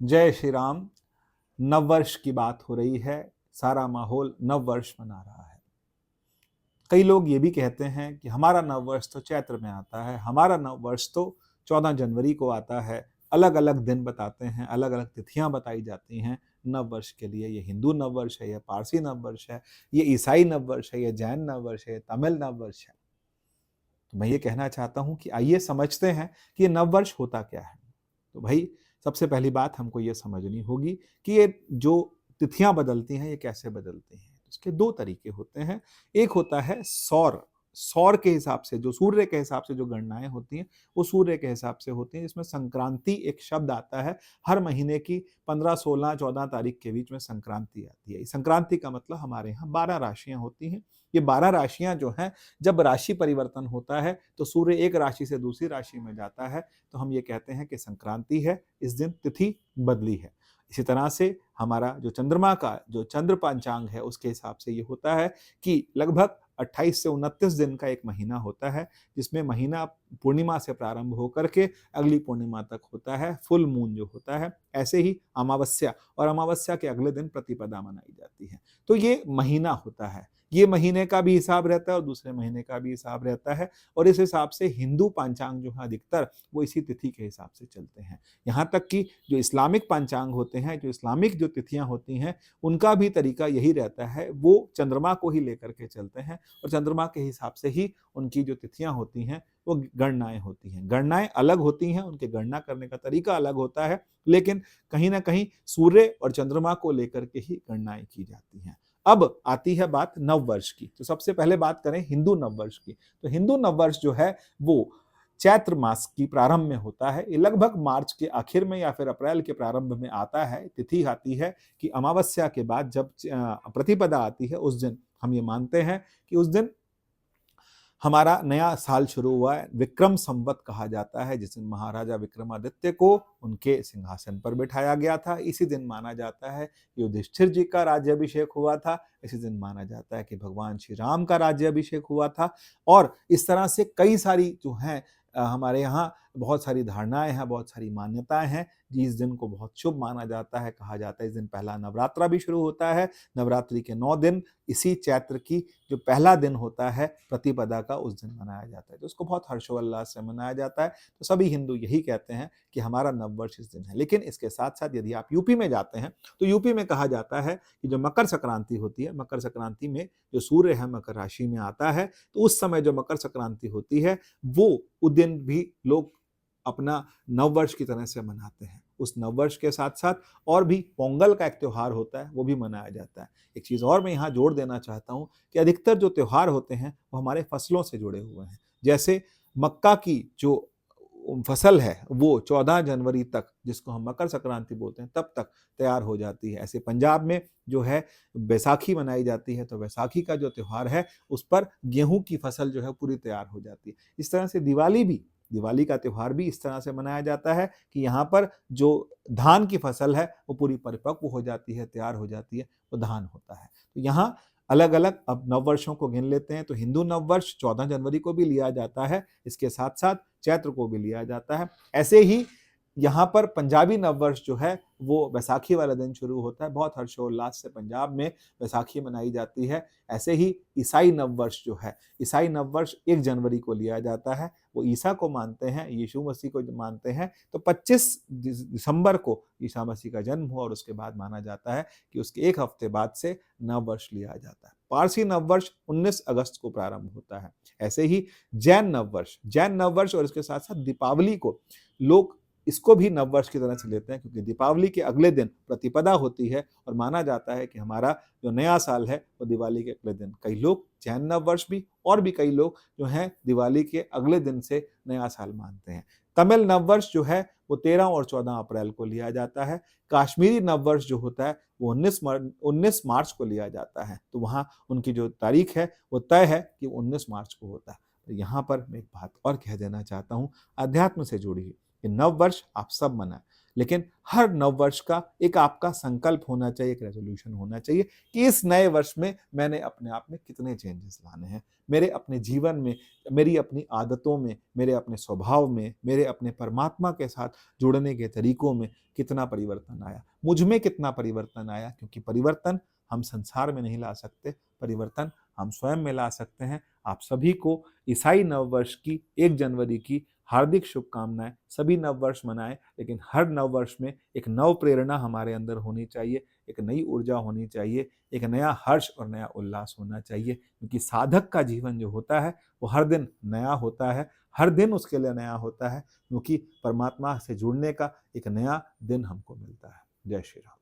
जय श्री राम। नववर्ष की बात हो रही है, सारा माहौल नववर्ष मना रहा है। कई लोग ये भी कहते हैं कि हमारा नववर्ष तो चैत्र में आता है, हमारा नववर्ष तो 14 जनवरी को आता है। अलग अलग दिन बताते हैं, अलग अलग तिथियां बताई जाती हैं नववर्ष के लिए। ये हिंदू नववर्ष है, ये पारसी नववर्ष है, ये ईसाई नववर्ष है, ये जैन नववर्ष है, तमिल नववर्ष है। तो मैं ये कहना चाहता हूं कि आइए समझते हैं कि ये नववर्ष होता क्या है। तो भाई, सबसे पहली बात हमको ये समझनी होगी कि ये जो तिथियां बदलती हैं ये कैसे बदलती हैं। इसके दो तरीके होते हैं। एक होता है सौर सौर के हिसाब से, जो सूर्य के हिसाब से जो गणनाएं होती हैं वो सूर्य के हिसाब से होती हैं। इसमें संक्रांति एक शब्द आता है। हर महीने की 15, 16, 14 तारीख के बीच में संक्रांति आती है। संक्रांति का मतलब हमारे यहाँ 12 राशियां होती हैं। ये 12 राशियां जो हैं, जब राशि परिवर्तन होता है तो सूर्य एक राशि से दूसरी राशि में जाता है, तो हम ये कहते हैं कि संक्रांति है, इस दिन तिथि बदली है। इसी तरह से हमारा जो चंद्रमा का जो चंद्र पंचांग है उसके हिसाब से ये होता है कि लगभग 28 से 29 दिन का एक महीना होता है, जिसमें महीना पूर्णिमा से प्रारंभ होकर के अगली पूर्णिमा तक होता है, फुल मून जो होता है। ऐसे ही अमावस्या, और अमावस्या के अगले दिन प्रतिपदा मनाई जाती है। तो ये महीना होता है, ये महीने का भी हिसाब रहता है और दूसरे महीने का भी हिसाब रहता है। और इस हिसाब से हिंदू पंचांग जो है अधिकतर वो इसी तिथि के हिसाब से चलते हैं। यहाँ तक कि जो इस्लामिक पंचांग होते हैं, जो इस्लामिक जो तिथियां होती हैं, उनका भी तरीका यही रहता है। वो चंद्रमा को ही लेकर के चलते हैं और चंद्रमा के हिसाब से ही उनकी जो तिथियां होती हैं वो गणनाएं होती हैं। गणनाएं अलग होती हैं, उनके गणना करने का तरीका अलग होता है, लेकिन कहीं ना कहीं सूर्य और चंद्रमा को लेकर के ही गणनाएं की जाती हैं। अब आती है बात नववर्ष की। तो सबसे पहले बात करें हिंदू नववर्ष की। तो हिंदू नववर्ष जो है वो चैत्र मास की प्रारंभ में होता है। ये लगभग मार्च के आखिर में या फिर अप्रैल के प्रारंभ में आता है। तिथि आती है कि अमावस्या के बाद जब प्रतिपदा आती है, उस दिन हम ये मानते हैं कि उस दिन हमारा नया साल शुरू हुआ है। विक्रम संवत कहा जाता है, जिस दिन महाराजा विक्रमादित्य को उनके सिंहासन पर बिठाया गया था। इसी दिन माना जाता है कि युधिष्ठिर जी का राज्याभिषेक हुआ था। इसी दिन माना जाता है कि भगवान श्री राम का राज्याभिषेक हुआ था। और इस तरह से कई सारी जो हैं हमारे यहाँ बहुत सारी धारणाएं हैं, बहुत सारी मान्यताएं हैं। इस दिन को बहुत शुभ माना जाता है। कहा जाता है इस दिन पहला नवरात्रा भी शुरू होता है। नवरात्रि के 9 दिन इसी चैत्र की जो पहला दिन होता है प्रतिपदा का, उस दिन मनाया जाता है। तो उसको बहुत हर्षोल्लास से मनाया जाता है। तो सभी हिंदू यही कहते हैं कि हमारा नववर्ष इस दिन है। लेकिन इसके साथ साथ यदि आप यूपी में जाते हैं तो यूपी में कहा जाता है कि जो मकर संक्रांति होती है, मकर संक्रांति में जो सूर्य है मकर राशि में आता है, तो उस समय जो मकर संक्रांति होती है वो उस दिन भी लोग अपना नववर्ष की तरह से मनाते हैं। उस नववर्ष के साथ साथ और भी पोंगल का एक त्योहार होता है, वो भी मनाया जाता है। एक चीज और मैं यहाँ जोड़ देना चाहता हूँ कि अधिकतर जो त्योहार होते हैं वो हमारे फसलों से जुड़े हुए हैं। जैसे मक्का की जो फसल है वो 14 जनवरी तक, जिसको हम मकर संक्रांति बोलते हैं, तब तक तैयार हो जाती है। ऐसे पंजाब में जो है बैसाखी मनाई जाती है, तो बैसाखी का जो त्योहार है उस पर गेहूं की फसल जो है पूरी तैयार हो जाती है। इस तरह से दिवाली का त्योहार भी इस तरह से मनाया जाता है कि यहाँ पर जो धान की फसल है वो पूरी परिपक्व हो जाती है, तैयार हो जाती है, वो धान होता है। तो यहाँ अलग अलग अब नववर्षों को गिन लेते हैं। तो हिंदू नववर्ष 14 जनवरी को भी लिया जाता है, इसके साथ साथ चैत्र को भी लिया जाता है। ऐसे ही यहाँ पर पंजाबी नववर्ष जो है वो बैसाखी वाला दिन शुरू होता है। बहुत हर्षोल्लास से पंजाब में बैसाखी मनाई जाती है। ऐसे ही ईसाई नववर्ष जो है, ईसाई नववर्ष 1 जनवरी को लिया जाता है। वो ईसा को मानते हैं, यीशु मसीह को मानते हैं। तो 25 दिसंबर को ईसा मसीह का जन्म हुआ और उसके बाद माना जाता है कि उसके एक हफ्ते बाद से नववर्ष लिया जाता है। पारसी नववर्ष 19 अगस्त को प्रारंभ होता है। ऐसे ही जैन नववर्ष और इसके साथ साथ दीपावली को लोग इसको भी नववर्ष की तरह से लेते हैं, क्योंकि दीपावली के अगले दिन प्रतिपदा होती है और माना जाता है कि हमारा जो नया साल है वो दिवाली के अगले दिन। कई लोग जैन नववर्ष भी और भी कई लोग जो हैं दिवाली के अगले दिन से नया साल मानते हैं। तमिल नववर्ष जो है वो 13 और 14 अप्रैल को लिया जाता है। कश्मीरी नववर्ष जो होता है वो 19 मार्च को लिया जाता है। तो वहाँ उनकी जो तारीख है वो तय है कि 19 मार्च को होता है। तो यहाँ पर मैं एक बात और कह देना चाहता हूँ, अध्यात्म से जुड़ी कि नव वर्ष आप सब मनाएं, लेकिन हर नववर्ष का एक आपका संकल्प होना चाहिए, एक रेजोल्यूशन होना चाहिए कि इस नए वर्ष में मैंने अपने आप में कितने चेंजेस लाने हैं, मेरे अपने जीवन में, मेरी अपनी आदतों में, मेरे अपने स्वभाव में, मेरे अपने परमात्मा के साथ जुड़ने के तरीकों में कितना परिवर्तन आया, मुझ में कितना परिवर्तन आया। क्योंकि परिवर्तन हम संसार में नहीं ला सकते, परिवर्तन हम स्वयं में ला सकते हैं। आप सभी को ईसाई नववर्ष की 1 जनवरी की हार्दिक शुभकामनाएं। सभी नववर्ष मनाएं, लेकिन हर नववर्ष में एक नव प्रेरणा हमारे अंदर होनी चाहिए, एक नई ऊर्जा होनी चाहिए, एक नया हर्ष और नया उल्लास होना चाहिए। क्योंकि साधक का जीवन जो होता है वो हर दिन नया होता है, हर दिन उसके लिए नया होता है, क्योंकि परमात्मा से जुड़ने का एक नया दिन हमको मिलता है। जय श्री राम।